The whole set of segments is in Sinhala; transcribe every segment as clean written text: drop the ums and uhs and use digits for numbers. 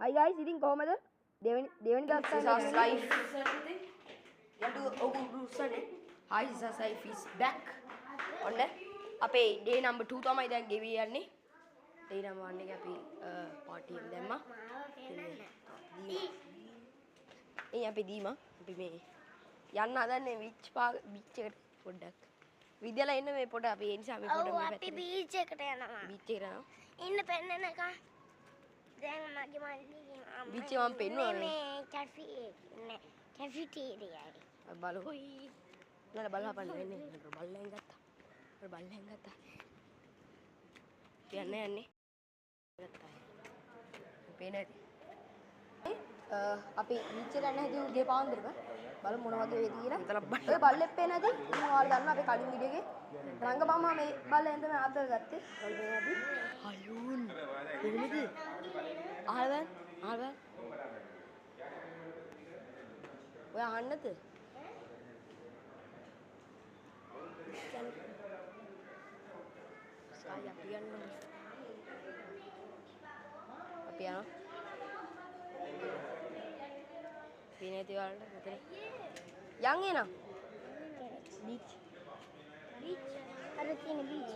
Hi guys, ඉතින් කොහමද? දෙවෙනි දවස් life. Hi, this life is back. ඔන්න අපේ day number 2 තමයි දැන් ගෙවි යන්නේ. day number 1 එකේ අපි party එක දැම්මා. අපි දීමා අපි මේ යන්න හදන්නේ beach එකට පොඩ්ඩක්. විද්‍යාලේ ඉන්න මේ පොඩ අපි ඒ නිසා අපි පොඩ මේ අපි beach එකට යනවා. beach එකට යනවා. ඉන්න පෙන්නනකම් දැන් මගේ මල්ලි beach එක මම පෙන්නුවා මේ කැෆිටීරියා එකේ. බලමු. නේද බලහපන්න වෙන්නේ. බලෙන් ගත්තා. බලෙන් ගත්තා. යන්නේ ගත්තා. පේන්නේ අපි beach එකට යන්න හැදී උදේ පාන්දරම බලමු මොන වගේ වේද කියලා. ඔය බල්ලෙක් පේන්නේ නැති. මම ඔයාලා දන්නවා අපේ කලින් වීඩියෝ එකේ රංගබම්ම මේ බල්ලෙන් තමයි ආදර ගත්තේ. ඔයාලා පේන්නේ නැති. අයුන්. එන්නේද? ආවද? ඔය අහන්නද? saya pian apa ya pine itu ada betul yang ini beach ada sini beach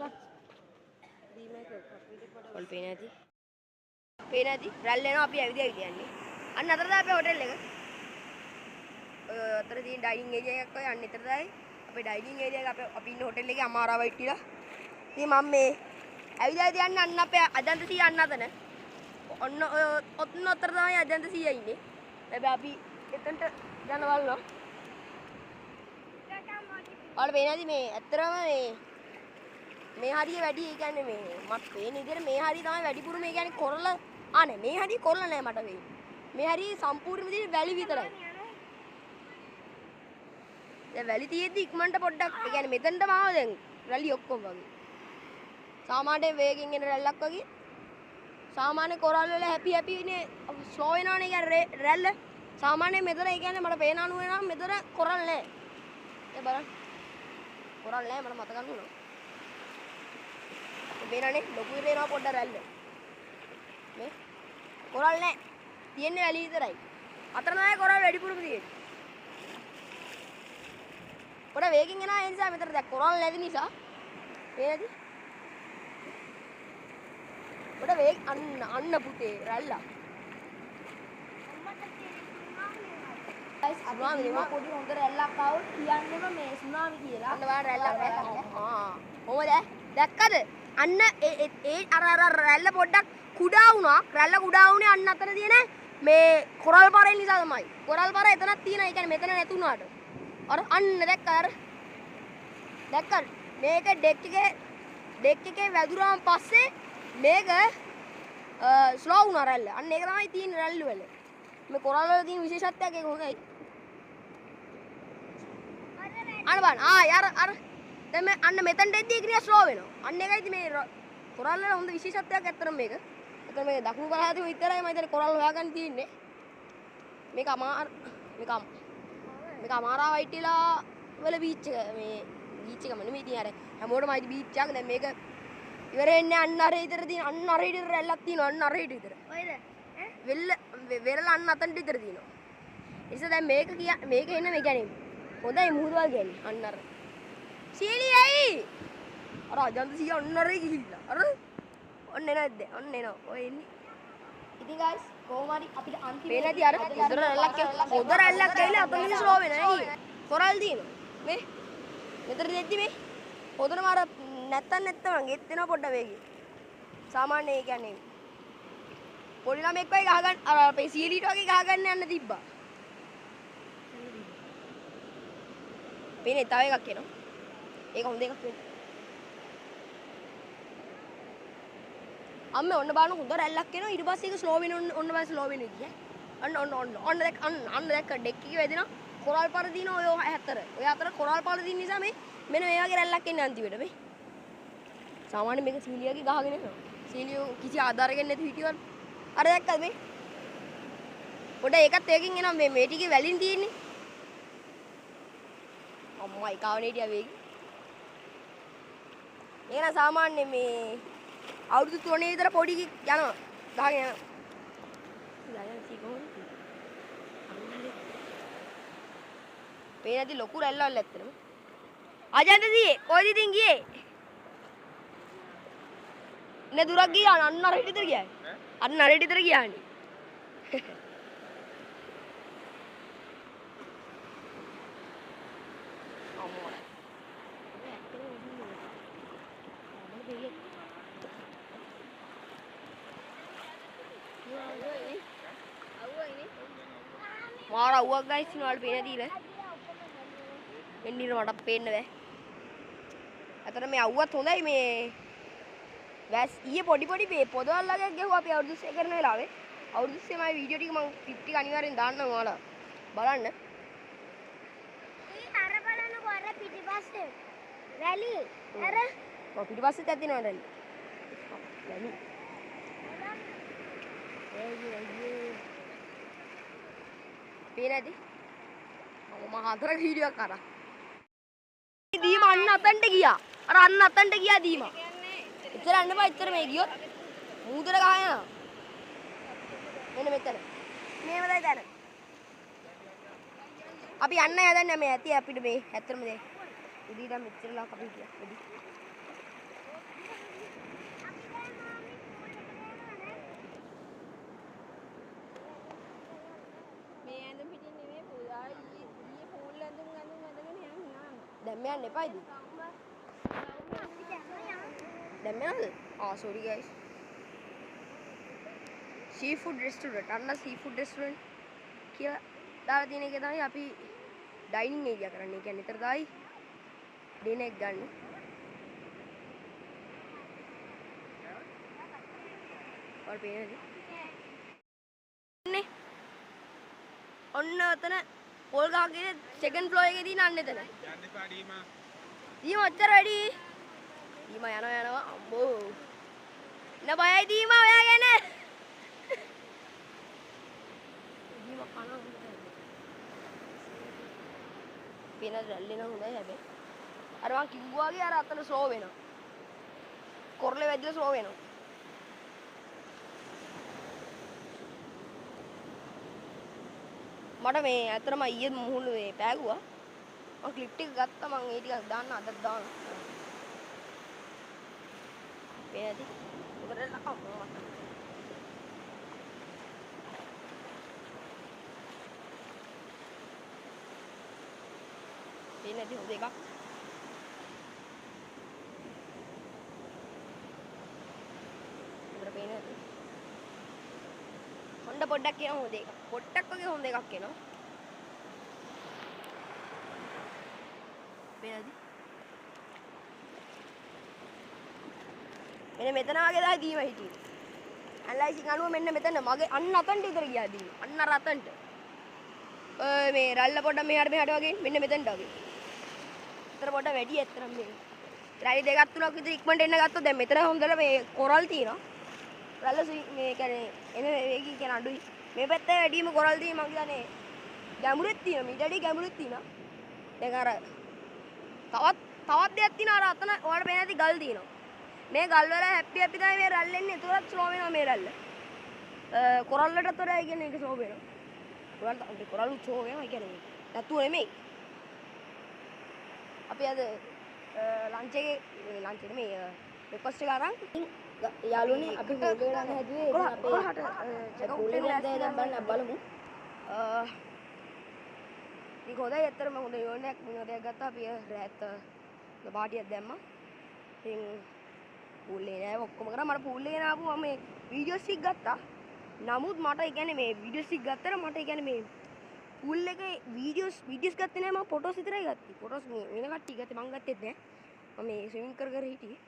kalau pine itu rally no api avi dia ni an atar da api hotel එක අතර තියෙන ඩයිනින් ඒරියා එකක් ඔය අන්න ඊතර දායි අපේ ඩයිනින් ඒරියා එක අපි ඉන්න හොටෙල් එකේ අමාරාව හිටිලා ඉතින් මම මේ ඇවිදලා තියන්න අන්න අපේ අජන්ත සීයා අන්න අතන ඔන්න ඔය ඔතන අතර තමයි අජන්ත සීයා ඉන්නේ හැබැයි අපි එතනට යන බලනවා ඔයාලා පේනවාද මේ ඇත්තටම මේ හරිය වැඩි ඒ කියන්නේ මේ මට පේන විදිහට මේ හරිය තමයි වැඩිපුර මේ කියන්නේ කොරල නේ මේ හරිය කොරල නෑ මට වෙන්නේ මේ හරිය සම්පූර්ණ විදිහට වැලි විතරයි දැන් වැලි තියෙද්දි ඉක්මනට පොඩ්ඩක් ඒ කියන්නේ මෙතනටම ආව දැන් රැලි ඔක්කොම වගේ සාමාන්‍ය වේගෙන් එන රැල්ලක් වගේ සාමාන්‍ය කොරල් වල හැපි නේ ස්ලෝ වෙනවනේ කියන්නේ රැල්ල සාමාන්‍ය මෙතන ඒ කියන්නේ මට පේන අනුව නම් මෙතන කොරල් නෑ ඒ බලන්න කොරල් නෑ මට මතක ගන්නවා ඒ පේනනේ ලොකු වෙනවා පොඩ්ඩක් රැල්ල මේ කොරල් නෑ තියෙන්නේ වැලි විතරයි අතන නෑ කොරල් වැඩිපුරම තියෙන්නේ පොඩ වේගෙන් එනවා ඒ නිසා මෙතන දැන් කොරල් නැති නිසා පේනද පොඩ වේග අන්න පුතේ රැල්ලා සුනාමි නේ පොඩි හොඳ රැල්ලක් ආවොත් කියන්නේම මේ සුනාමි කියලා අන්න වාර රැල්ලක් කොහමද දැක්කද අන්න ඒ අර රැල්ල පොඩ්ඩක් කුඩා වුණා රැල්ල කුඩා වුණේ අන්න අතන තියෙන මේ කොරල් පාරේ නිසා තමයි කොරල් පාර එතනක් තියෙනවා ඒ කියන්නේ මෙතන නැතුණාට අර අන්න දැක්කද මේක ඩෙක් එකේ වැදුරාම පස්සේ මේක ස්ලෝ වුණා රැල්ල. අන්න ඒක තමයි තියෙන රැල්ල වල. මේ කොරල් වල තියෙන විශේෂත්වයක් ඒක හොඳයි. අර බලන්න. අර දැන් මේ අන්න මෙතනට එද්දී ඒක නිකන් ස්ලෝ වෙනවා. අන්න ඒකයි ඉතින් මේ කොරල් වල හොඳ විශේෂත්වයක් ඇත්තටම මේක. ඒක මේ දකුණු පළාතේ විතරයි මම හිතන්නේ කොරල් හොයාගන්න තියෙන්නේ. මේක අමාරා වයිටිලා වල බීච් එක මේ බීච් එකම නෙමෙයි ඉතින් අර හැමෝටම අයිති බීච් එකක් දැන් මේක ඉවර වෙන්නේ අන්න අර විතර තියෙන අන්න අර විතර රැල්ලක් තියෙනවා අන්න අර විතර ඔයද වෙරළ අන්න අතන විතර තියෙනවා ඉතින් දැන් මේක එන්නේ මේ කියන්නේ හොඳයි මුහුදවල් කියන්නේ අන්න අර සීලියයි අර අජන්ත සීයා අන්න අර ගිහිල්ලා අර ඔන්න එනවද ඔන්න එනවා ඔය එන්නේ ඉතින් guys කොහොම හරි අපිට අන්තිම පේනදී අර හොඳ රැල්ලක් ඇවිල්ලා අතන ස්ලෝ වෙනවා නේ කොරල් තියෙනවා මේ මෙතන දෙද්දි මේ හොඳටම අර නැත්තම් ගෙත් වෙනවා පොඩ්ඩ වේගය සාමාන්‍ය ඒ කියන්නේ පොඩි ළමෙක් වගේ ගහගන්න අර අපේ සීලීට වගේ ගහගන්න යන්න තිබ්බා පේනේ තව එකක් එනවා ඒක හොඳ එකක් වෙන්න අම්මේ ඔන්න බලන්න හොඳ රැල්ලක් එනවා ඊට පස්සේ ඒක ස්ලෝ වෙන ඔන්න බෑ ස්ලෝ වෙන විදිහ ඔන්න දැක්ක ඩෙක් එකේ වැදෙනවා කොරල් පාර දින ඔය අතර කොරල් පාර දින නිසා මේ මෙන්න මේ වගේ රැල්ලක් එන්නේ අන්තිමට මේ සාමාන්‍ය මේක සීලියගේ ගහගෙන යනවා සීලිය කිසි ආධාරයක් නැති හිටියවල අර දැක්කද මේ පොඩ ඒකත් එකකින් එනවා මේ ටිකේ වැලින් තියෙන්නේ අම්මයි කාවනේ හිටියා වේගි ඒක සාමාන්‍ය මේ අවුරුදු 3 විතර පොඩි යනවා ගහගෙන යනවා ජයන්ති කොහොමද? පේනදී ලොකු රැල්ලවල් ඇත්තටම. අජන්තදී කොයිද ඉතින් ගියේ? නේ දුරක් ගියා අන්න අර හිටිතර ගියා. අන්න අර හිටිතර ගියානේ. අම්මා. මාර අවුවක් ගයිස් ඉන්නවලු පේන දීලා. මෙන්න මට පේන්න බෑ. අතන මේ අවුවත් හොඳයි මේ වැස් ඊයේ පොඩි මේ පොදවල් වගේ ගැහුවා අපි අවුරුදු 6 කරන වෙලාවේ. අවුරුදු 6 මම වීඩියෝ ටික මම ක්ලිප් ටික අනිවාර්යෙන් දාන්නම් ඔයාලා බලන්න. අර බලන්නකෝ අර පිටිපස්සේ රැලි අර ඔය පිටිපස්සෙත් ඇතිනවා රැලි. රැලි. පේනද? මම හතරක වීඩියෝ එකක් කරා. දීම අන්න අතන්ට ගියා. අර අන්න අතන්ට ගියා දීම. ඉතර යන්න බෑ ඉතර මේ ගියොත් මූදට ගහ යනවා. මෙන්න මෙතන. මේවදයි දැන. අපි යන්න යදන්නේ මේ ඇති අපිට මේ ඇත්තම මේ උදේ ඉඳන් මෙච්චරලා අපි ගියා. වැඩි. මේ ඇඳුම් පිටින් නෙමෙයි පුතා ඊයේ පූල් ඇඳුම් අඳගෙන යනවා. දැන් යන්න එපා ඉතින්. දැන් යන්නද? sorry guys. seafood restaurant අන්න seafood restaurant කියලා දාලා තියෙන එක තමයි අපි ඩයිනින් ඒරියා කරන්නේ. ඒ කියන්නේ ඊතර දායි ඩිනර් එක ගන්න. ඔය පේනද? නේ ඔන්න ඔතන පොල් ගහගේ සෙකන්ඩ් ෆ්ලෝර් එකේ තියෙන අන්න එතන. යන්න එපා ඩීමා. දීමා ඔච්චර වැඩි. දීමා යනවා අම්බෝ. න බයයි දීමා ඔයා ගැන. දීමා කනවා. පේන රැල්ලේ නම් හොඳයි හැබැයි. අර මං කිව්වා වගේ අර අතන ස්ලෝ වෙනවා. කොරලේ වැදිලා ස්ලෝ වෙනවා. මට මේ ඇත්තටම ඊයේ මුහුණු මේ පෑගුවා. මම ක්ලිප් ටික ගත්තා මම ඒ ටික දාන්න අදත් දානවා. පේනද? උඩට අම්මා. පේනද හොඳ එකක්. උඩට පේනද? හොඳ පොඩ්ඩක් එනවා හොඳ එකක්. පොට්ටක් වගේ හොඳ එකක් එනවා. පේනද? මෙන්න මෙතන වගේ තමයි දීම හිටියේ. ඇනලයිසින් අනුව මෙන්න මෙතන මගේ අන්න අතන්ට ඉතර ගියා දීම. අන්න අර අතන්ට. මේ රැල්ල පොඩ්ඩක් මෙහාට වගේ මෙන්න මෙතනට වගේ. අතර පොඩ්ඩක් වැඩි ඇත්තටම මේ. රැලි දෙකක් තුනක් විතර ඉක්මනට එන්න ගත්තොත් දැන් මෙතන හොඳට මේ කොරල් තියෙනවා. රැල්ල මේ කියන්නේ එන වේගය කියන අඩුයි. මේ පැත්තේ වැඩිම කොරල් තියෙන මම කියන්නේ ගැඹුරුත් තියෙනවා. මීට වැඩි ගැඹුරුත් තියෙනවා. දැන් අර තවත් දෙයක් තියෙනවා අර අතන ඔයාලට පේන ඇති ගල් තියෙනවා. මේ ගල් වල හැපි තමයි මේ රැල්ල එන්නේ. ඒතරත් ස්ලෝ වෙනවා මේ රැල්ල. කොරල් වලටත් වඩා ඒ කියන්නේ ඒක ස්ලෝ වෙනවා. කොරල් ස්ලෝ වෙනවා ඒ කියන්නේ නැතුව නෙමෙයි. අපි අද ලන්ච් එකේ මේ බ්‍රෙක්ෆාස්ට් එක අරන් යාළුවනේ අපි හොල් එක ගන්න හැදුවේ අපේ හොල් එක දැන් බලමු. ඒක හොඳයි ඇත්තටම හොඳ යෝනයක් මොනවදයක් ගත්තා අපි රැත් පාටියක් දැම්මා. ඉතින් පූල් එකේ නෑ ඔක්කොම කරා මට පූල් එකේ නාපු මම මේ වීඩියෝස් ටික ගත්තා. නමුත් මට ඒ කියන්නේ මේ වීඩියෝස් ටික ගත්තට මට ඒ කියන්නේ මේ පූල් එකේ වීඩියෝස් ගත්තේ නෑ මම ෆොටෝස් විතරයි ගත්තේ. ෆොටෝස් වෙන කට්ටිය ගත්තේ මම ගත්තෙත් නෑ. මම මේ ස්විමින් කර හිටියේ.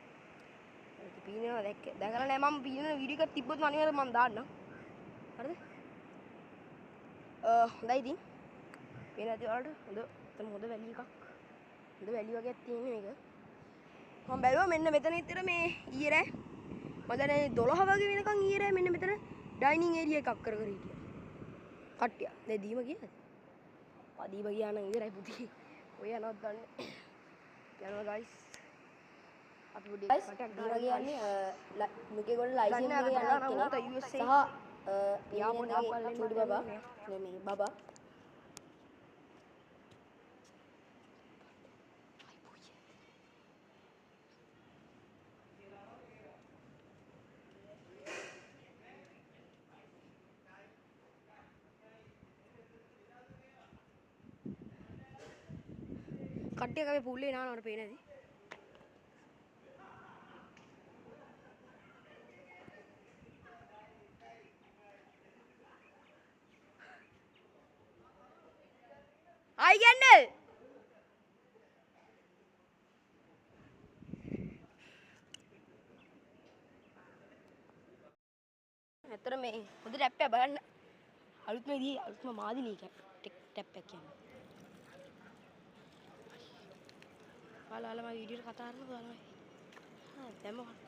ඒක පීනවා දැකලා නෑ මම පීනන වීඩියෝ එකක් තිබ්බොත් අනිවාර්යෙන් මම දාන්නම්. හරිද? හොඳයි ඉතින්. පේන ඇති වලට හොඳ වැලි එකක්. හොඳ වැලි වගේක් තියෙන මේක. මම බැලුවා මෙන්න මෙතන ඉතර මේ ඊයේ රෑ මම දැන් 12 වගේ වෙනකන් ඊයේ රෑ මෙන්න මෙතන ඩයිනින් ඒරියා එකක් කර හිටියා. කට්ටිය. දැන් දීම ගියාද? පදීම ගියා නම් ඉවරයි පුතේ. ඔය යනවත් දන්නේ. යනවා guys. අපි පොඩි කටක් දීලා කියන්නේ මුකේ ගොඩ ලයිසන් එක යනවා කෙනෙක් USA සහ या मोटे आप छोटी बाबा नहीं बाबा කට්ටිය කවේ පුල්ලේ නානවට පේන්නේ නැති ආයි ගන්න ඇත්තට මේ හොඳ ටැප් එක බලන්න අලුත්ම විදිහේ අලුත්ම මාදිලී ටැප් එකක් කියන්නේ ඔයාලා මම වීඩියෝ එක කතා කරනකොට ඔයාලා දැන් මොකක්ද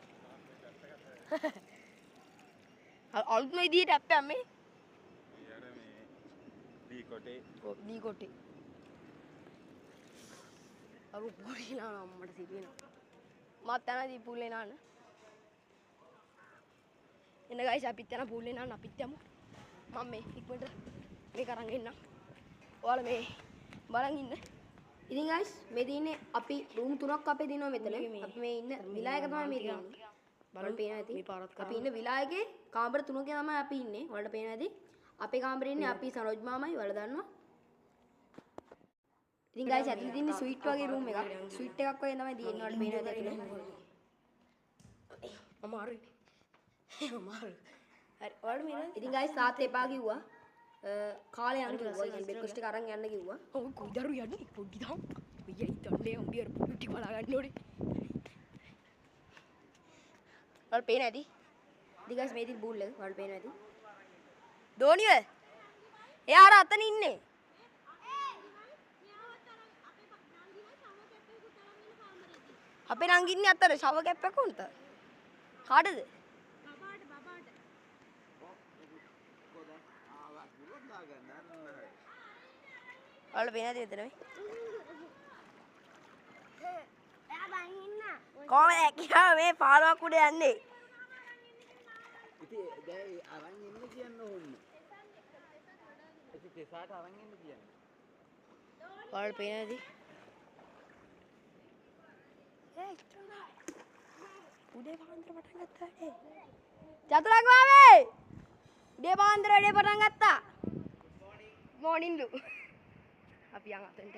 අලුත්ම විදිහේ ටැප් එකක් මේ දී කොටේ අරු පොඩිලා නම් මට සිදුවෙනවා මත් යනදී පුල්ලේ නාන්න එන්න ගයිස් අපිත් යන පුල්ලේ නාන්න අපිත් යමු මම මේ ඉක්මනට මේක අරන් එන්නම් ඔයාලා මේ බලන් ඉන්න ඉතින් ගයිස් මේ දිනේ අපි රූම් තුනක් අපේ දිනවා මෙතන අපි මේ ඉන්න විලායක තමයි මේ දින්නේ බලන්න පේනවා ඇති අපි ඉන්න විලායකේ කාමර තුනක තමයි අපි ඉන්නේ ඔයාලට පේනවා ඇති අපේ කාමරේ ඉන්නේ අපි සනෝජ් මාමයි ඔයාලා දන්නවා ඉතින් ගයිස් ඇතුළේ තියෙන්නේ ස්වීට් වගේ රූම් එකක් ස්වීට් එකක් වගේ තමයි තියෙන්නේ ඔයාලට පේනවා ඇති අමාරුයි අමාරු හරි ඔයාලට මේන ඉතින් ගයිස් තාත්තා එපා කිව්වා කාලේ යන්න කිව්වා ඉතින් බ්‍රෙක්ෆාස්ට් එක අරන් යන්න කිව්වා ඔව් කොයිදරු යන්නේ පොඩි දාම් ඔය ඉතන්නේ උඹියර පොඩි බලා ගන්න ඕනේ ඔයාලට පේන්නේ නැති ඉතින් ගයිස් මේ තියෙන බූල් එක ඔයාලට පේන්නේ නැති දෝනිය එයා අර අතන ඉන්නේ අපේ නංගින්නේ අතර ෂව කැප් එක උන්ට කාටද ඔයාලා පේන්නේ නැති මෙතන කොහොමද කියා මේ පාරක් උඩ යන්නේ ඉතින් දැන් අරන් ඉන්න කියන්න ඕනේ. ඉතින් තෙසාට අරන් ඉන්න කියන්නේ. ඔයාලා පේන්නේ නැති උදේ පාන්දර පටන් ගත්තා නේ චතුරංග මාමේ උදේ පාන්දර වැඩේ පටන් ගත්තා මෝනින් ලු අපි යන් අතෙන්ට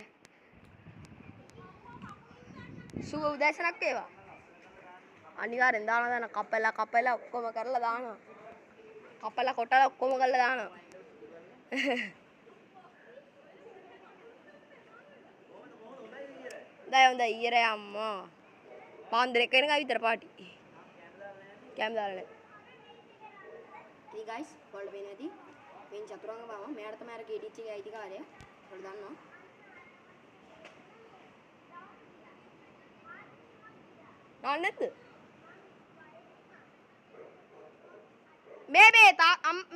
සුබ උදෑසනක් වේවා අනිවාර්යෙන් දාන කපලා ඔක්කොම කරලා දානවා කපලා කොටලා ඔක්කොම කරලා දානවා දැන් හොඳයි ඊයරේ අම්මා පාන්දර 1 වෙනකන් විතර පාටි කැම් දාලා නැහැ ඉතින් ගයිස් ඔයාලට පේන්නේ නැති මෙන් චතුරංග මාමා මෙයාට තමයි අර KDH එකේ අයිතිකාරයා ඔයාලා දන්නවා නැන්නත්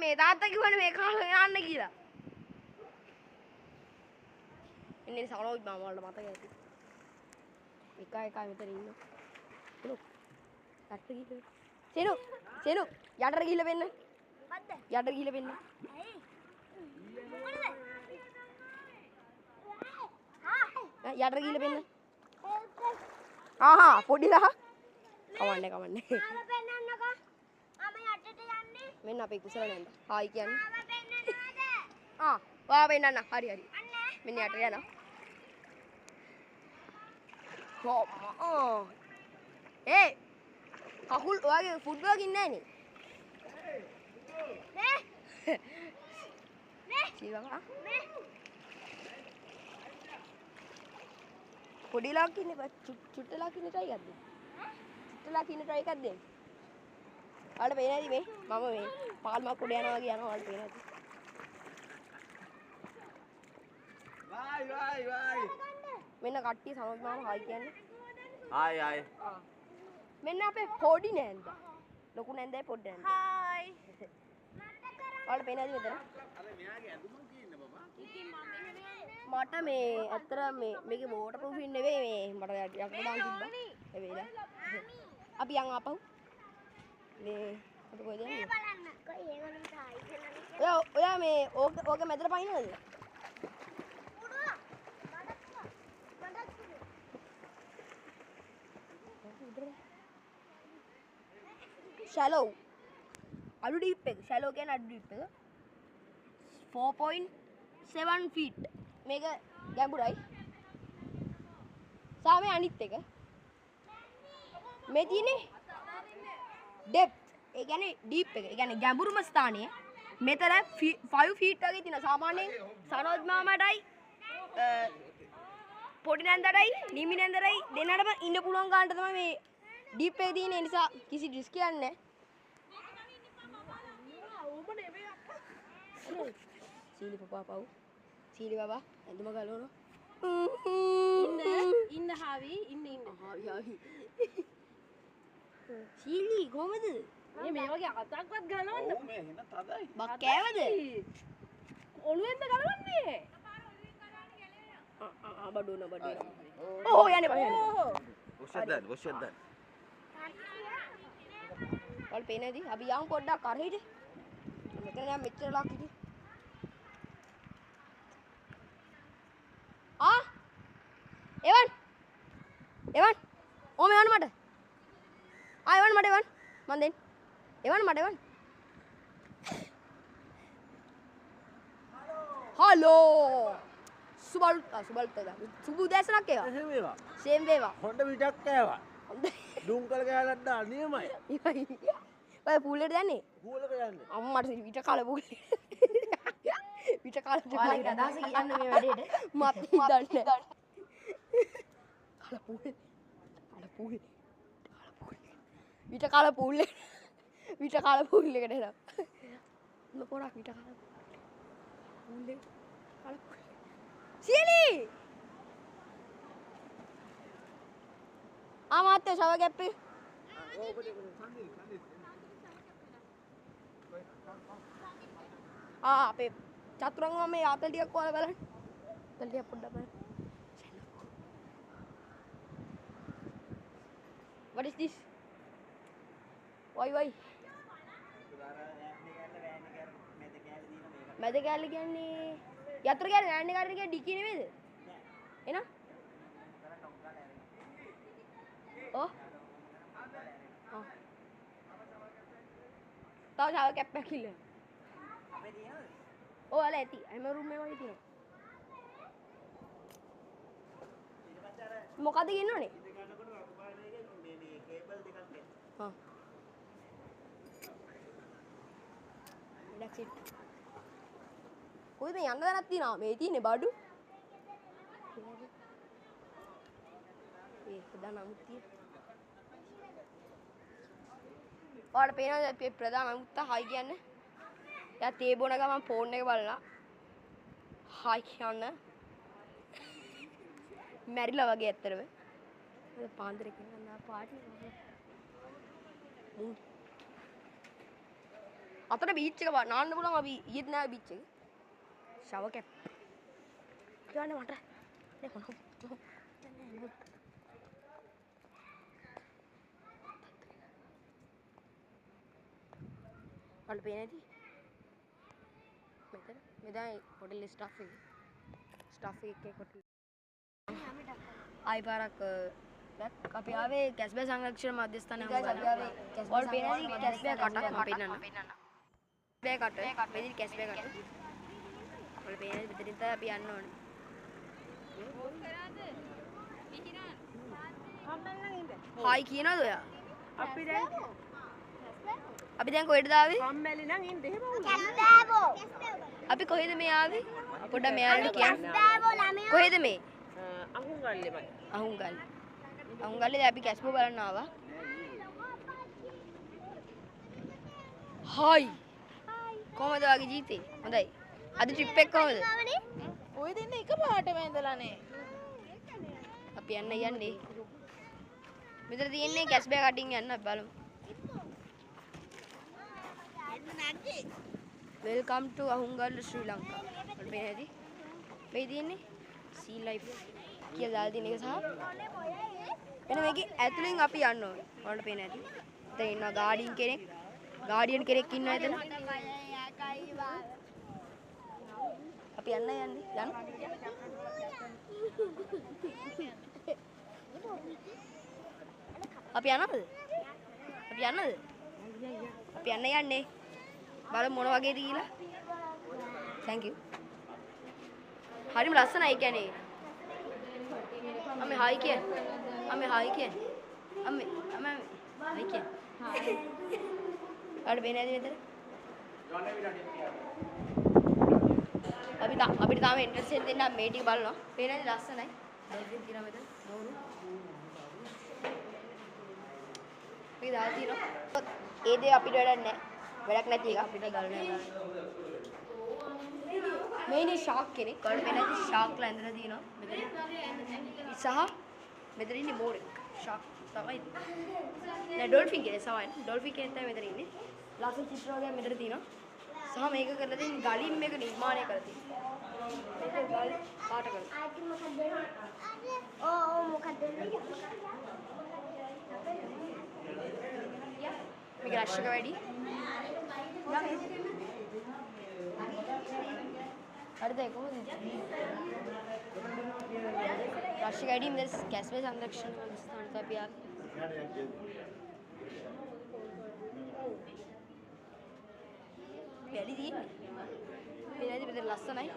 මේ තාත්තා කිව්වනේ මේ කාලේ යන්න කියලා ඉන්නේ සනෝජ් මාමා වලට මතක ඇති එකයි මෙතන ඉන්නවා සෙනු යට ගිහිල්ලා වෙන්න මොකද්ද යට ගිහිල්ලා වෙන්න ඇයි මොකද යට ගිහිල්ලා වෙන්න ආහා පොඩිලා කවන්නේ ආව පෙන්නන්නකෝ මම යටට යන්නේ මෙන්න අපේ කුසල නැන්ද හායි කියන්නේ ආ වා වෙන්නන්න හරි මෙන්න යට යනවා ඒ කකුල් ඔයාගේ ෆුට්බෝල් ඉන්නේ නෑනේ නේ සීවා පොඩිලා කින්නේ චුට්ටලා කින්නේ try එකක් දෙන්න චුට්ටලා කින්නේ try එකක් දෙන්න ඔයාලට පේන්නේ නැති මේ මම මේ පාල්මක් උඩ යනවා වගේ යනවා ඔයාලට පේන්නේ නැති වයි මෙන්න කට්ටිය සමග මාම හායි කියන්නේ හායි මෙන්න අපේ පොඩි නෑන්ද ලොකු නෑන්දයි පොඩි නෑන්ද හායි ඔයාලට පේන්නේ නැති මෙතන අර මෙයාගේ ඇඳුම කියන්නේ බබා මට මේ ඇත්තට මේකේ වෝටර් ප්‍රූෆ් නෙවෙයි මේ මට යකඩ දාන් තිබ්බා ඒ වේලා අපි යන් ආපහු මේ අපි කොහෙද යන්නේ බලන්න කොයි ඒගොල්ලෝ තායි ඔයා මේ ඕක මැදට පයින්නද? shallow අඩු ඩීප් එක shallow කියන්නේ අඩු ඩීප් එක 4.7 feet මේක ගැඹුරයි සාමේ අනිත් එක මේ තියෙන්නේ depth ඒ කියන්නේ ඩීප් එක ඒ කියන්නේ ගැඹුරුම ස්ථානය මෙතන 5 feet වගේ තියෙන සාමාන්‍යයෙන් සනෝජ් මාමටයි පොඩි නැන්දටයි නිමි නැන්දටයි දෙන්නටම ඉන්න පුළුවන් ගන්නට තමයි මේ ඩීප් එක තියෙන නිසා කිසි රිස්ක් එකක් නැහැ සීලි පපා පව් සීලි බබා ඇඳුම ගලවනවා ඉන්න හාවි ඉන්න හාවි සීලි කොහමද මේ වගේ අතක්වත් ගලවන්න ඔව් මේ එන තදයි. බක් කෑවද ඔළුවෙන්ද ගලවන්නේ බඩුන ඕ යන්නේ බය Wash that. වල පේනේදී අපි යමු පොඩ්ඩක් කරහිට මෙතන දැන් මෙච්චර ලක් හිටි එවන් ඕම එවන් මට එවන් මට එවන් මන් දෙන්න එවන් මට එවන් හලෝ සුබ උදෑසනක් ඒවා එහෙම ඒවා. සේම් වේවා හොඳ විටක් කෑවා. දුම් කල කෑලක් දාන්න නියමයි. ඔය පූලෙට දැන්නේ කූලක යන්නේ. අම්මට විට කල පූලේ විට කල පූලේ අදහස කියන්න මේ වැඩේට මත් දන්නේ කල පූලේ විට කල පූලේ විට කල පූලේකට එනවා මොන පොරක් විට කල පූලේ කල සීලි ආමාත්‍ය ෂව ගැප්පේ අපේ චතුරංගම මේ ආතල් ටිකක් කොහොමද බලන්න. ආතල් ටික පොඩ්ඩක් බලන්න. What is this? Why? මැද කැලේ කියන්නේ යතුරු කැලේ නෑන්නේ කාටද කියන්නේ ඩිකි නෙමෙයිද? එහෙනම්? ඔව්. තව ෂවර් කැප් එකක් ඉල්ල. ඔය අල ඇති. හැම රූම් එකම වගේ තියෙනවා. මොකද කියනෝනේ? හා. that's it. කොයිද යන්න දැනක් තියෙනවා. මේ තියෙන්නේ බඩු. ඒ ප්‍රධාන අමුත්තිය. ඔයාලට පේනවද මේ ප්‍රධාන අමුත්ත හයි කියන්නේ? එයා තේ බොන ගමන් ෆෝන් එක බලලා හයි කියන්න. මැරිලා වගේ ඇත්තටම. ඒ පාන්දර කියනවා පාටි. අතට බීච් එක නාන්න පුළුවන් අපි ඊයේත් නෑ බීච් එක. Shower cap. කියන්න මට. නේ කොහොමද? වල පේනේදී මෙතන හොටෙල් ස්ටාෆ් එකේ හොටෙල් ආයි පාරක් අපි ආවේ කැස්බෑ සංරක්ෂණ මධ්‍යස්ථානයේ වල පේනේදී කැස්බෑ කටක් මම පෙන්නන්න බෑ කට මෙතන කැස්බෑ කට වල පේනේදී මෙතනින් තමයි අපි යන්න ඕනේ හායි කියනවද ඔයා අපි දැන් කොහෙටද ආවේ? කම්මැලි නම් ඉන්න එහෙම කැස්බෑවෝ. අපි කොහෙද මේ ආවේ? පොඩ්ඩක් මෙයාලට කියන්න. කැස්බෑවෝ ළමයෝ. කොහෙද මේ? අහුගල්ලෙමයි. අහුන්ගල්. අහුන්ගල්ලේ දැන් අපි කැස්බෝ බලන්න ආවා. හායි. කොහමද වගේ ජීවිතේ? හොඳයි. අද ට්‍රිප් එක කොහමද? ඔය දෙන්න එක පාටම ඇඳලානේ. අපි යන්නේ. මෙතන තියෙන්නේ කැස්බෑ කටින් යන්න බලමු. Welcome to Ahungal Sri Lanka. වල පේනේදී මේ තියෙන්නේ sea life කියලා දාලා තියෙන එක සහ එන මේකේ ඇතුලෙන් අපි යන්න ඕනේ. වල පේනේදී. එතන ඉන්නවා ගාඩියන් කෙනෙක් ඉන්නවා එතන. අපි යන්න යන්න. අපි යන්නද? අපි යන්නේ. බලමු මොන වගේද කියලා. Thank you. හරිම ලස්සනයි ඒ කියන්නේ. අම්මේ හායි කියන්නේ. අම්මේ හායි කියන්නේ. අම්මේ හායි කියන්නේ. අර බේන ඇද මෙතන. අපිට තාම එන්ට්‍රන්ස් එක දෙන්න මේ ටික බලනවා. බේන ඇද ලස්සනයි. ඩොල්ෆින් තියෙනවා මෙතන. නෝරු. මේ දාලා තියෙනවා. ඒ දේ අපිට වැඩක් නැහැ. වැඩක් නැති එක අපිට ගලන එක. මේනේ ෂාක් කෙනෙක්. වල වෙනදි ෂාක්ලා ඇඳලා තියෙනවා. මෙතන. සහ මෙතන ඉන්නේ මෝරෙක්. ෂාක් තමයි. නෑ ඩොල්ෆින් කෙනෙක් සමහර. ඩොල්ෆින් කෙනෙක් තමයි මෙතන ඉන්නේ. ලස්සන චිත්‍ර වගේ මෙතන තියෙනවා. සහ මේක කරලා තියෙන ගලින් මේක නිර්මාණය කරලා තියෙනවා. මේක ගල් කාට කරලා. ආයි මොකක්ද? ඕ මොකක්ද? මේක රශ්ක වැඩි. හරිද කොහොමද? රශ්ක වැඩි මෙතන කැස්පේ සංරක්ෂණ සංස්ථානට අපි වැඩි තියෙන්නේ. මේකයි මෙතන ලස්සනයි.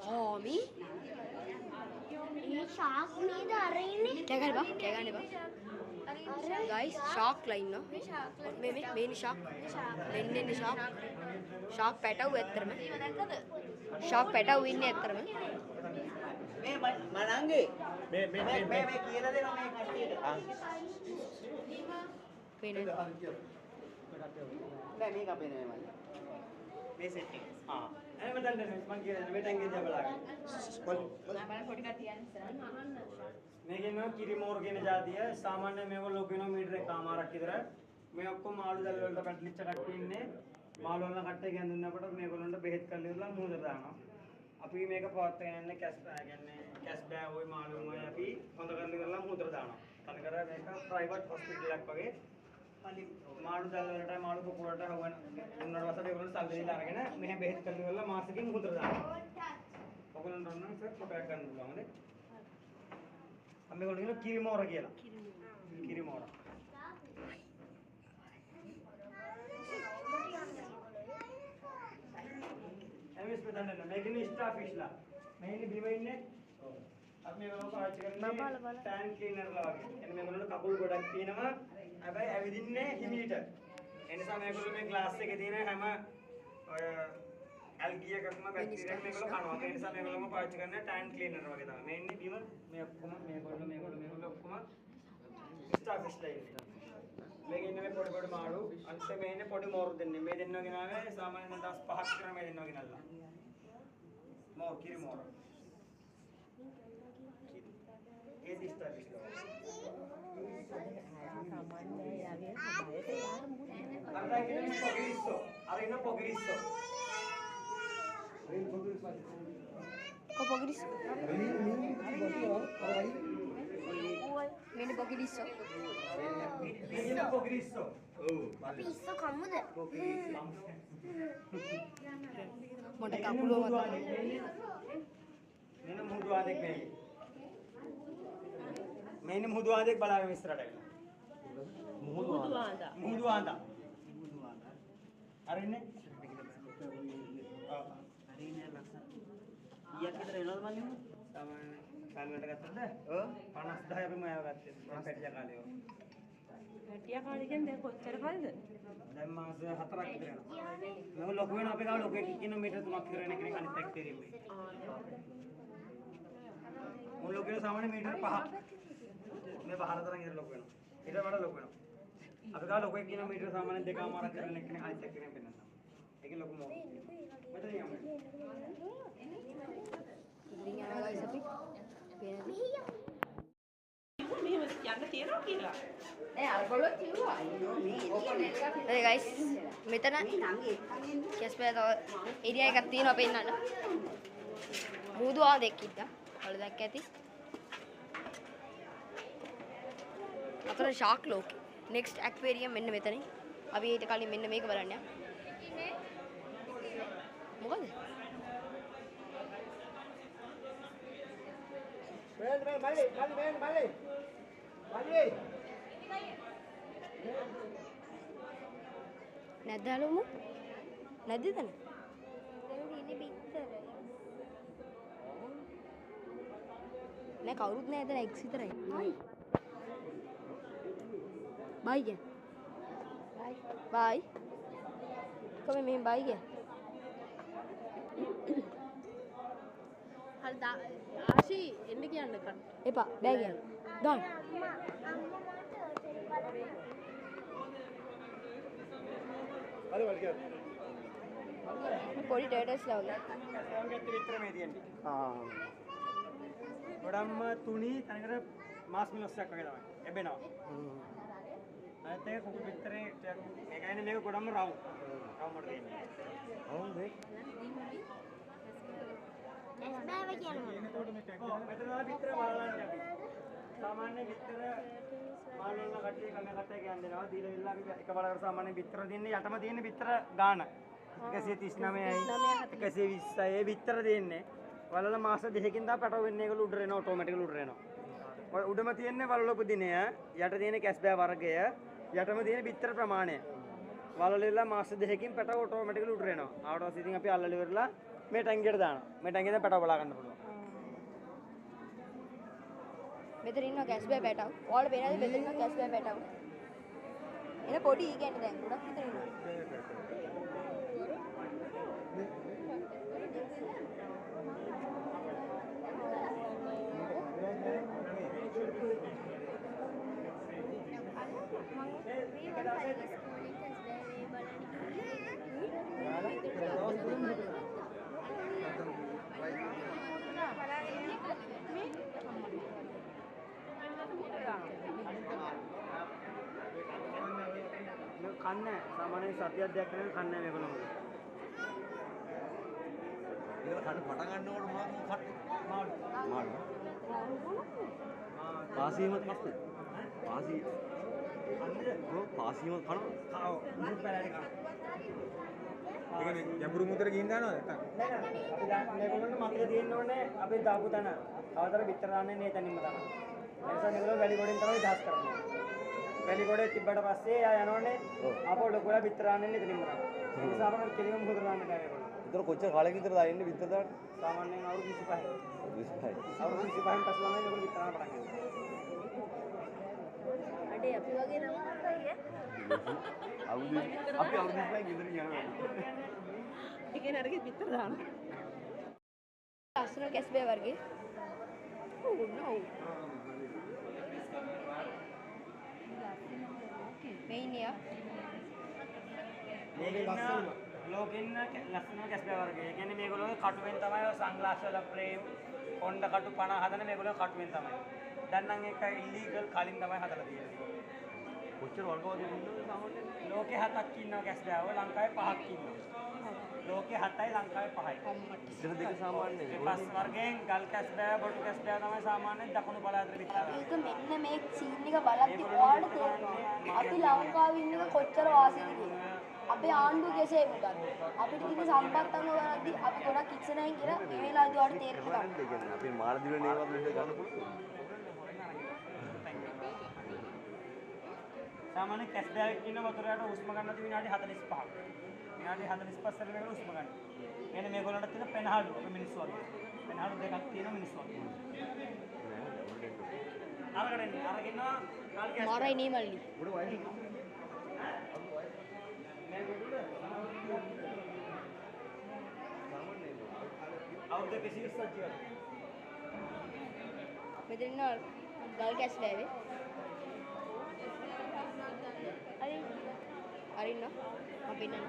හොමි මේ ෂාක් නේද අර ඉන්නේ? කෑ ගන්න බා. Guys, shark line no. මේ shark. මෙන්නේ shark. Shark පැටවු ඇත්තරම. Shark පැටවු ඉන්නේ ඇත්තරම. මේ මනංගේ මේ කියලා දෙනවා මේ කට්ටියට. පේනද? නෑ මේක අපේ නෙමෙයි මල්ලි. මේ සෙට් එක. එනම දැන් මම කියලා මේ ටැංකිය දිහා බලන්න. මේකෙන් කිරිමෝර කියන జాතිය සාමාන්‍ය මේගොල්ලෝ කියනවා මීටර එකමාරක් විතර. මේ ඔක්කොම මාළු දැල් වලට පැටලිච්ච කට්ටිය ඉන්නේ. මාළු වල කට්ටිය ගැඳුනනකොට මේගොල්ලන්ට බෙහෙත් කරලා ඉවරලා මුහුදට දානවා. අපි මේක පවත්වාගෙන යන්නේ කැස් බෑ ওই මාළුන් වල අපි හොඳ කරලා ඉවරලා මුහුදට දානවා. තනිකර මේක ප්‍රයිවට් හොස්පිටල් එකක් වගේ. මාළු දැල් වලට මාළු කුකුලට හොවන උන්නර වසට ඒගොල්ලෝ සල්ලි දීලා අරගෙන මෙහෙ බෙහෙත් කරලා ඉවරලා මාසෙකින් මුහුදට දානවා. ඔයගොල්ලන් රන්න සර් ෆොටෝ එකක් ගන්න පුළුවන් නේද? මේගොල්ලෝ කියන කිරිමෝර කියලා. කිරිමෝර. එමිස් මෙතන මේකනේ ස්ටාර් ෆිෂ්ලා. මේ ඉන්නේ බිම ඉන්නේ. අපි මේගොල්ලෝ පාවිච්චි කරන්නේ ටැන් ක්ලීනර්ලා වගේ. එන්නේ මේගොල්ලෝ කකුල් ගොඩක් තියෙනවා. හැබැයි ඇවිදින්නේ හිමීට. ඒ නිසා මේගොල්ලෝ මේ ග්ලාස් එකේ තියෙන හැම ඔය ඇල්ගී එකක්ම බැක්ටීරියා මේගොල්ලෝ කනවා. ඒ නිසා මේගොල්ලෝම පාවිච්චි කරන්නේ ටැන් ක්ලීනර් වගේ තමයි. මේ ඉන්නේ බිම මේ ඔක්කොම මේගොල්ලෝ ඔක්කොම ස්ටාර් ෆිෂ්ලා ඉන්නේ. මේක ඉන්නේ මේ පොඩි මාළු. අන්තිම මේ ඉන්නේ පොඩි මෝරු දෙන්නේ. මේ දෙන්නා ගෙනාවේ සාමාන්‍යයෙන් 15ක් විතර මේ දෙන්නා ගෙනල්ලා. මෝරු කිරිමෝරු. ඒ star ෆිෂ්ලා. Pogrisso. Kok pogrisso? Ini pogrisso. Ini pogrisso. අපි ඉස්සෝ කමුද? Moda kapulo mata. Ini mudu adek nih. Ini mudu adek balaga misrata. Mudu anda. Hari ini? Hari ini laksa. Iya kita renal mana? Sama kalian dekat ada? Oh, panas dah ya pemain dekat. Panas aja kali. හැටියා කාලේ කියන්නේ දැන් කොච්චර කල්ද? දැන් මාස 4ක් විතර යනවා. මම ලොකු වෙන අපේ ගාව ලොකු කිලෝමීටර් 3ක් විතර යන කෙනෙක් අනිත් එක්ක තේරෙන්නේ. මොන ලොකු වෙන සාමාන්‍ය මීටර 5ක්. මේ පහර තරම් ඉතල ලොකු වෙනවා. ඊට වඩා ලොකු වෙනවා. අපේ ගාව ලොකු කිලෝමීටර සාමාන්‍ය 2මාරක් විතර යන කෙනෙක් අනිත් එක්ක පෙන්නනවා. ඒකේ ලොකු මොකද? මෙතන යමු. ඉතින් යනවා guys අපි. මෙහෙම යන්න තියනවා කියලා. Hey guys, මෙතන කැස්පෑ තව ඒරියා එකක් තියෙනවා පෙන්නන්න. මුහුදු ආදෙක් ඉද්දා. ඔයාලා දැක්ක ඇති. අතන ෂාක් ලෝකේ. next aquarium මෙන්න මෙතනින්. අපි ඊට කලින් මෙන්න මේක බලන්න. මොකද? මල්ලි නැද්දලුමු? නැද්ද එතන? දැන් තියෙන්නේ බිත්තර. නෑ කවුරුත් නෑ එතන එක්ස් විතරයි. බයි කිය. බයි. කොහේ මෙහෙම බයි කිය. හරි ආශි එන්න කියන්න කන්න. එපා බෑ කියන්න. දාන්න. හරි වල් කියන්න. පොඩි ටර්ටල්ස්ලා වගේ. සෝංගෙත් විතර මේ තියෙන්නේ. ආ. ගොඩක්ම තුනි තනකර මාස් මිලොස් එකක් වගේ තමයි. එබෙනවා. අනිත් එක කුකුල් විතරේ ඒ කියන්නේ මේක ගොඩක්ම රවුම්. රවුම් වල තියෙන්නේ. අවුන්ද? ඇස් බෑව කියනවා. මෙතන විතර බලන්න අපි. සාමාන්‍ය විතර මාල් වල කට්ටිය කම කට්ටිය කියන්නේ දීලා විල්ලා අපි එක බලකට සාමාන්‍ය විතර දෙන්නේ යටම තියෙන විතර ගාන 139යි 120යි ඒ විතර දෙන්නේ වලල මාස දෙකකින් දා පැටව වෙන්නේ ඒගොල්ලෝ උඩ රේනවා ඔටෝමැටිකලි උඩ රේනවා ඔය උඩම තියෙන්නේ වලල පුදිනය යට තියෙන කැස්බෑ වර්ගය යටම තියෙන විතර ප්‍රමාණය වලලෙලා මාස දෙකකින් පැටව ඔටෝමැටිකලි උඩ රේනවා ආවට පස්සේ ඉතින් අපි අල්ලලා ඉවරලා මේ ටැංකියට දානවා මේ ටැංකියෙන් පැටව බලා ගන්න පුළුවන් මෙතන ඉන්නවා කැස්බෑ පැටව. ඔයාලට පේනද මෙතන ඉන්නවා කැස්බෑ පැටව. එන පොඩි ඊ කියන්නේ දැන් ගොඩක් විතර ඉන්නවා. කන්නේ සාමාන්‍යයෙන් සතියක් දෙකක් කරගෙන කන්නේ මේගොල්ලෝ. ඒක කන්න පටන් ගන්නකොට මොනවද කට්ටි? මාළු. පාසීමත් කස්සේ. පාසී. කන්නේ පාසීමත් කනවා. ඔව්. මුළු පැලෑටි කනවා. ඒක මේ ගැඹුරු මුතර ගිහින් දානවද නැත්නම්? නෑ අපි දැන් මේගොල්ලන්ට මතක තියෙන්න ඕනේ අපි දාපු තැන. අවතර විතර දාන්නේ නේ තැනින්ම තමයි. ඒ නිසා මේගොල්ලෝ වැලි ගොඩෙන් තමයි දහස් කරන්නේ. වැලි ගොඩේ තිබ්බට පස්සේ ආ යනෝනේ ආපහු ලොකුලා විතර දාන්නේ තැනින්ම තමයි. ඒ නිසා අපට කෙලිම මුහුද දාන්න බෑ මේගොල්ලෝ. විතර කොච්චර කාලෙක විතර දාන්නේ විතර දාන්න? සාමාන්‍යයෙන් අවුරුදු 25යි. 25යි. අවුරුදු 25න් පස්සේ තමයි මේගොල්ලෝ විතර දාන්න පටන් ගන්නේ. අඩේ අපි වගේ නම් අයියේ. අවුරුදු අපි අවුරුදු 25න් ගෙදර යනවා. ඒකේ නරකෙ විතර දාන්න. ලස්සන කැස්බෑ වර්ගේ. Oh no. මේනියා. මේක ලස්සන ලෝකෙන්න ලස්සන කැස්බෑ වර්ගය. ඒ කියන්නේ මේගොල්ලෝ කටුවෙන් තමයි සන්ග්ලාස් වල ෆ්‍රේම් හොන්ඩ කටු 50 හදන මේගොල්ලෝ කටුවෙන් තමයි. දැන් නම් ඒක ඉල්ලීගල් කලින් තමයි හදලා තියෙන්නේ. කොච්චර වර්ගවද ඉන්නවද සාමාන්‍යයෙන්? ලෝකේ 7ක් ඉන්නවා කැස්බෑව ලංකාවේ 5ක් ඉන්නවා. ලෝකේ 7යි ලංකාවේ 5යි. ඉතන දෙක සාමාන්‍යයෙන් මේ පස් වර්ගයෙන් ගල් කැස්බෑ බොටු කැස්බෑ තමයි සාමාන්‍යයෙන් දකුණු පළාතේ විතර. ඒක මෙන්න මේ සීන් එක බලද්දි ඔයාලට තේරෙනවා අපි ලංකාවේ ඉන්න එක කොච්චර වාසියද කියලා. අපේ ආණ්ඩුව කෙසේ වුණත් අපිට තියෙන සම්පත් අනුව බලද්දි අපි ගොඩක් ඉක්සනයින් කියලා මේ වෙලාවේදී ඔයාලට තේරෙනවා. ඒ කියන්නේ අපේ මාළදිවයිනේ ඒවා වලට ගන්න පුළුවන්. සාමාන්‍ය කැස්බෑවක් ඉන්න වතුරයට උස්ම ගන්නත් විනාඩි 45ක්. විනාඩි 45 සැර වෙනකන් උස්ම ගන්න. මෙන්න මේගොල්ලන්ට තියෙන පෙනහළු මිනිස්සු වගේ. පෙනහළු දෙකක් තියෙන මිනිස්සු වගේ. අරගෙන අරගෙනවා කාල් කැස්බෑ. මාරයි නේ මල්ලි. උඩ වයින්. අවුරුදු 120ක් ජීවත්. මෙතන ඉන්න ගල් කැස්බෑවේ. අරින්න අපි නෑ.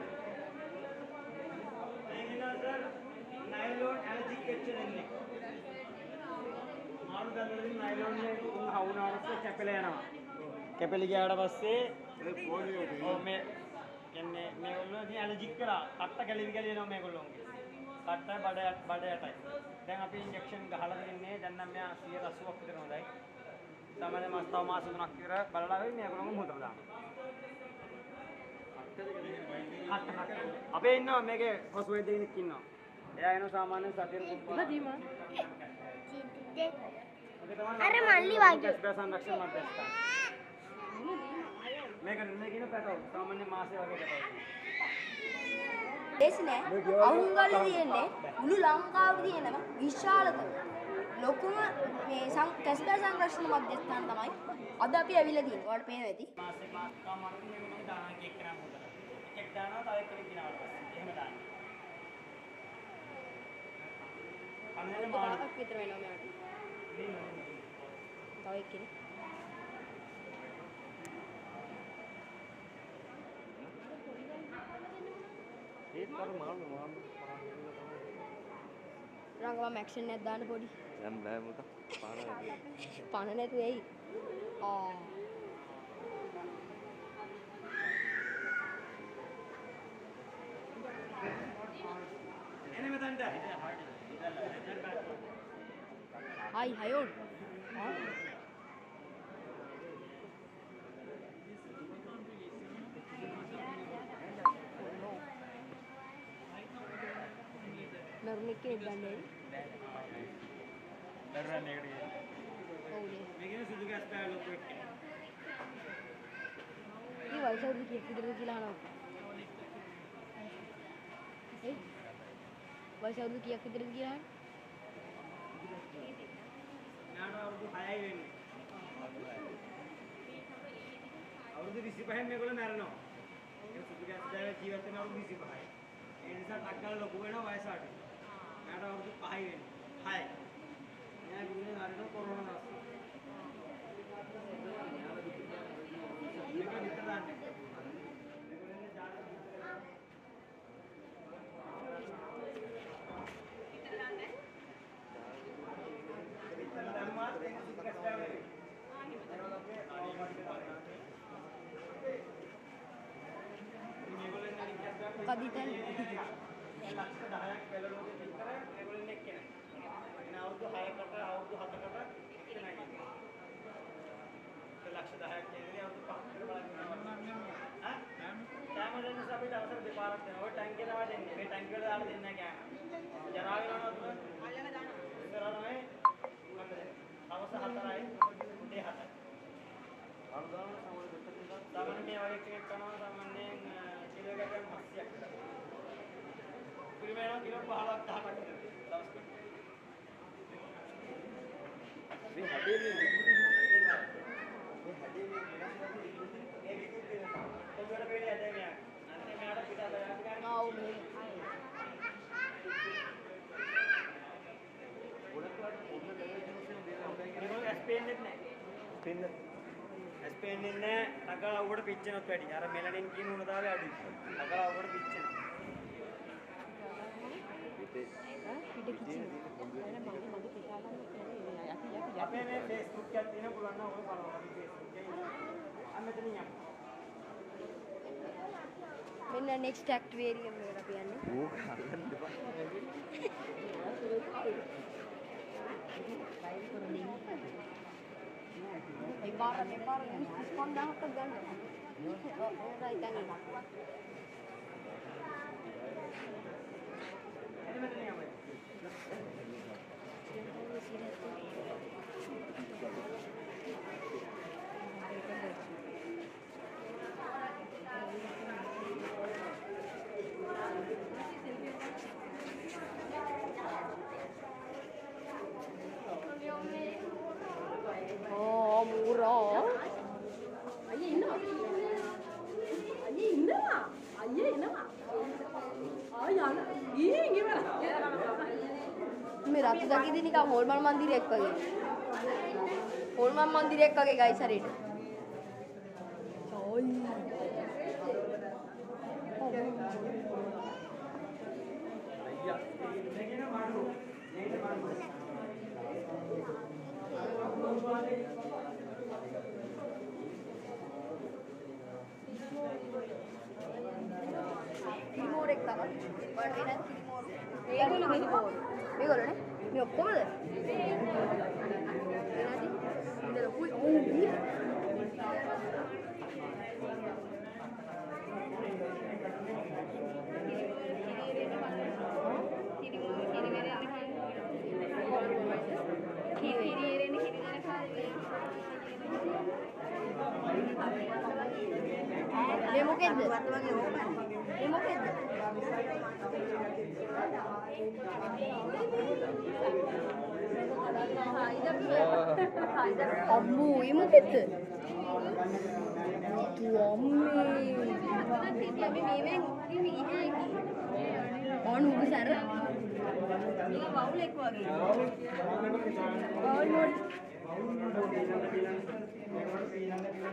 ඒකනතර නයිලෝන් ඇලර්ජික් වෙච්ච දෙන්නේ. මාළු දන්නවලින් නයිලෝන් එක හවුනාරස්ස කැපෙලා යනවා. කැපෙලි ගියාට පස්සේ ඔව් මේ කියන්නේ මේගොල්ලෝ ඉතින් ඇලර්ජික් කරා. කට්ට ගැලවි යනවා මේගොල්ලෝන්ගේ. කට්ට බඩ යටයි. දැන් අපි ඉන්ජෙක්ෂන් ගහලා දෙන්නේ. දැන් නම් මෙයා 180ක් විතර හොඳයි. සාමාන්‍ය මාස 3 මාස 3ක් විතර බලලා වෙන්නේ මේගොල්ලෝම හොදලා දානවා. අපේ ඉන්නවා මේකේ පසු වෛද්‍ය කෙනෙක් ඉන්නවා. එයා එනවා සාමාන්‍යයෙන් සතියේ කුම්පා. අර මල්ලි වගේ. කැස්බෑ සංරක්ෂණ මධ්‍යස්ථාන. මේක ඉන්න පැටව සාමාන්‍ය මාසෙ වගේ පැටව. දේශ නෑ අවුංගල්ලේ තියෙන්නේ මුළු ලංකාවේ තියෙනම විශාලතම ලොකුම මේ කැස්බෑ සංරක්ෂණ මධ්‍යස්ථාන තමයි අද අපි ඇවිල්ලා තියෙන්නේ. ඔයාලට පේනවා ඇති. මාසෙ මාසෙ මේක දානවා එක කරන් හොදලා. එකෙක් දානවා තව එකෙක් දිනවල පස්සේ. එහෙම දාන්නේ. අනේ මාළු එකක් විතර වෙනවා මෙයාට. තව එක්කෙනෙක්. රංගම ඇක්ෂන් එකක් දාන්න පොඩි. දැන් බෑ මුතා. පණ නැතු වෙයි. එනේ මෙතනට. හයි හයෝන්. නරුණෙක් කෙනෙක් ගන්නේ. දරුවන් එකට ගියා. ඔව්නේ. මේකේ සුදු ගෑස් බෑ ලොකු එක්ක. මේ වයස අවුරුදු කීයක් විතරද කියලා අහනවා. ඒ වයස අවුරුදු කීයක් විතරද කියලා අහන්නේ? නාන අවුරුදු 6යි වෙන්නේ. අවුරුදු 25න් මේගොල්ලෝ මැරෙනවා. ඒ සුදු ගෑස් බෑ ජීවත් වෙන අවුරුදු 25යි. ඒ නිසා ටක්කල් ලොකු වෙනවා වයස අඩුයි. නාන අවුරුදු 5යි වෙන්නේ. 6යි. නෑ ගුණේ හරියට කොරෝනා දාස්. මේක විතර දාන්නේ. මොකද හිතන්නේ? ලක්ෂ 10ක් පෙළලෝකෙ විතර ඒගොල්ලෝ එක්කෙනා. එන අවුරුදු 6කට අවුරුදු 7කට එක්කෙනා කියන්නේ. ලක්ෂ 10ක් කියන්නේ අවුරුදු 5කට බලන්න වෙනවා. ඈ? කැම දෙන්න අපිට අවසර දෙපාරක් දෙනවා. ඔය ටැංකිය තමයි දෙන්නේ. මේ ටැංකිය වල දාලා දෙන්නේ නැහැ කැම. ජරා වෙනවද? අල්ලලා දානවා. ඉස්සරහ තමයි මොකද? අවස 4යි උදේ 7යි. අනුදාන සමහර දෙකක් සාමාන්‍ය මේ වගේ කෙනෙක් කරනවා සාමාන්‍යයෙන් කිලෝ එකක් 700ක් විතර. පිරිමේනවා කිලෝ 15ක් 10ක් විතර දවසකට. මේ හැදෙන්නේ මේ විකුත් වෙනවා. කොහොමද වෙන්නේ හැදෙන්නේ? අන්නේ මෙයාට පිට අදලා ගන්න. ආ ඔව් මේ. ඒගොල්ලෝ ස්පේන්නෙත් නැහැ. ස්පේන්නෙත් ස්පේන්නේ නැහැ. අගල අවුවට පිච්චෙනත් වැඩි. අර මෙලනින් කියන උණදාවේ අඩුයි. අගල අවුවට පිච්චෙනවා. අපේ මේ Facebook එකක් තියෙන පුළුවන් නම් ඔය බලන්න අපි Facebook එකේ අන්න මෙතනින් යන්න. මෙන්න next activarium එකට අපි යන්නේ. ඕක අල්ලන්න දෙපා. මේ පාර 5000ක් ගන්න. ඕකයි දැන්. එන්න මෙතනින් යන්න. murah. අයියේ ඉන්නවා. අයියේ ඉන්නවා. අයියේ එනවා. ආ යන. ගිහින් ඉවරයි. මේ රතු දකිද්දි නිකන් හොල්මන් මන්දිරයක් වගේ. හොල්මන් මන්දිරයක් වගේ ගයිස් හරියට. චෝයි. අයියා මේකේ නම මාඩු. මේකේ මාඩු. කිරිමෝර එක තමයි. වඩේ නැත් කිරිමෝර. මේගොල්ලෝ කිරිමෝර. මේගොල්ලෝනේ. මේ ඔක්කොමද? එනදී ඉඳලා කුයි ඕ ගිය. මේ මොකෙන්ද? මේ මොකෙන්ද? අම්මෝ මේ මොකෙන්ද? අනු උගසර මේක වවුලෙක් වගේ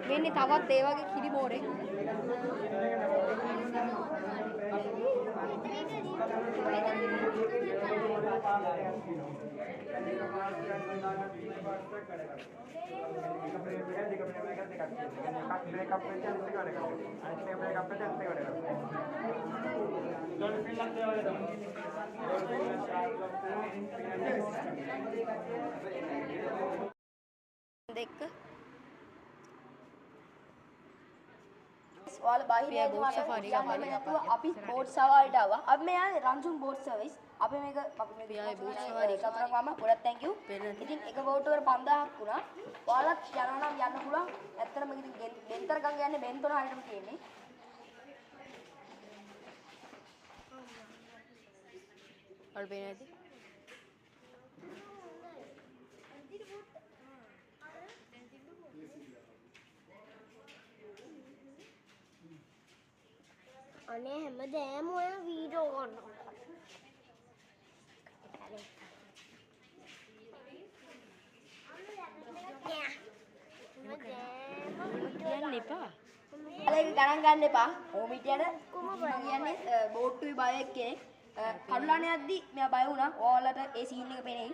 මෙන්න තවත් ඒ වගේ කිරි මෝරේ देख वाला बाहर है बोट सफारी का वाली तो अभी बोट सवारी डावा अब मैं यहाँ रंजून बोट सर्विस अभी मैं यहाँ बोट सवारी का तरफ मामा पूरा थैंक यू लेकिन एक बोट और बंदा पूरा वाला जाना ना जाना पूरा ऐतर में किसी बेंतर गंगे यानी बेंतर आइटम किए नहीं और बेने थी අනේ හැමදේම ඔය වීඩියෝ කරනවා. කියන්න එපා. ඒක ගණන් ගන්න එපා. ඕමිටියට කියන්නේ බෝට්ටුවේ බයෙක් කෙනෙක් කඩුලාන යද්දි මෙයා බය වුණා. ඔයාලට ඒ සීන් එක පේනෙයි.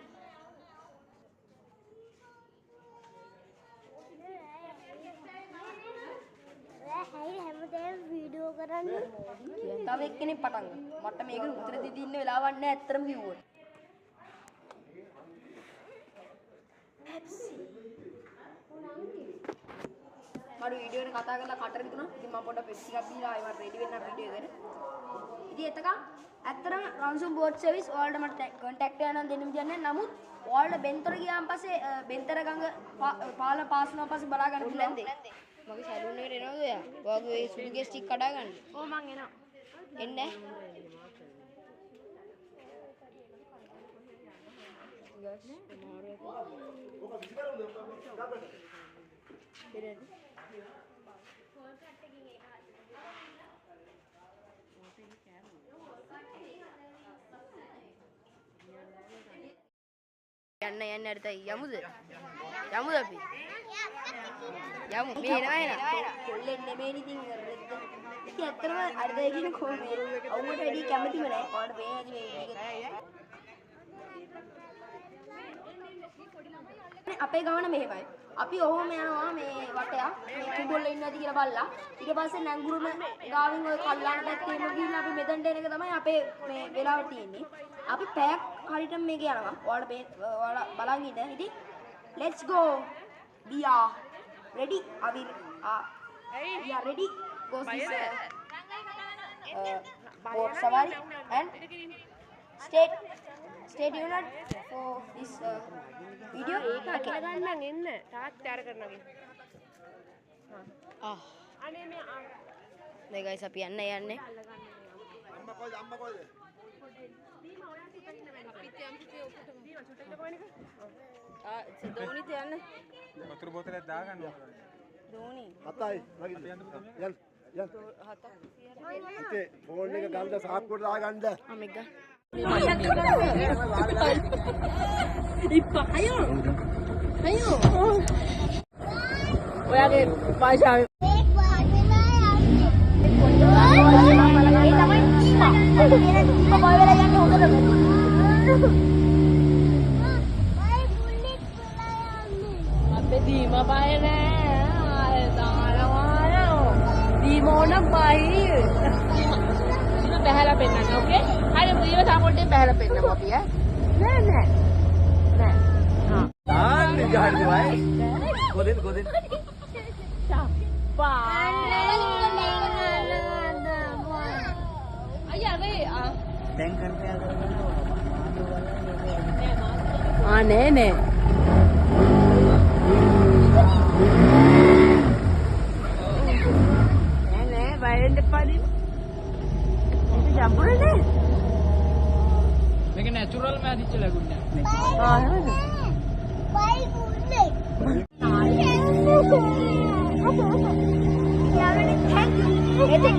හැමදේම වීඩියෝ කරන්නේ. තව එක්කෙනෙක් පටන් ගන්න. මට මේකට උත්තර දෙන්න ඉන්න වෙලාවක් නැහැ ඇත්තටම කිව්වොත්. මම වීඩියෝ එක කතා කරලා කටර විතුණා. ඉතින් මම පොඩ්ඩක් පෙප්සි එකක් බීලා ආයෙ මට රෙඩි වෙන්න වීඩියෝ එකට. ඉතින් එතකන් ඇත්තටම රන්සුම් බෝට් සර්විස් ඔයාලට මට කොන්ටැක්ට් එක නම් දෙන්න විදියක් නැහැ. නමුත් ඔයාලට බෙන්තර ගියාන් පස්සේ බෙන්තර ගඟ පාල පාස් වුණාන් පස්සේ බලා ගන්න පුළුවන් දෙ. මගේ සැලූන් එකට එනවද ඔයා? ඔයාගේ ඒ සුදු ගේ ස්ටික් කඩා ගන්න. ඔව් මං එනවා. එන්නේ යන්න අරත යමුද? යමුද අපි? යමු. මේ එනවා එන. කොල්ලෙන් නෙමෙයි ඉතින් ඉතින් ඇත්තටම අර දෙකින් කොහොමද? අවුවට වැඩි කැමතිම නැහැ. ඔයාලට පේනවාද මේ අපේ ගමන මෙහෙමයි. අපි ඔහොම යනවා මේ වටයක් මේ කුඹොල්ල ඉන්නවද කියලා බලලා ඊට පස්සේ නැංගුරුම ගාවින් ඔය කල්ලාන පැත්තේම ගිහිල්ලා අපි මෙතනට එන එක තමයි අපේ මේ වෙලාව තියෙන්නේ. අපි පැයක් හරියටම මේක යනවා. ඔයාලා බලන් ඉන්න. ඉතින් let's go. We are ready. We are ready. Go this boat safari and stay tuned for this video. Okay. ගන්නන් එන්න තාත්තා අර කරනවා. අනේ මේ මේ guys අපි යන්නේ අම්මා කොයිද? දෝනිට යන්න. වතුර බෝතලයක් දාගන්න ඕන. දෝනි. හතයි නගින්න. යන්. ඉතින් ෆෝන් එක ගන්න සාක්කුවට දාගන්න. මේක ගන්න. ඔයාගේ භාෂාව අපේ දීම බය නෑ දානවා දීමෝන බයි දීම බහැලා පෙන්නන්න ඕකේ හරි දීම සාපෝට්ටේ බහැලා පෙන්නමු අපි නෑ ආන්නේ ගහන්නේ වයි. ගොඩෙන්. දැන් කරන්නේ නෑ දෙන්න එපා නේ. ඒක ජම්බුරනේ. මේක නැචරල් මෑදිච්ච ලැබුණේ නෑ. ආ එහෙමද? බයි කුන්නේ. යාළුවනේ thank you. එතෙක්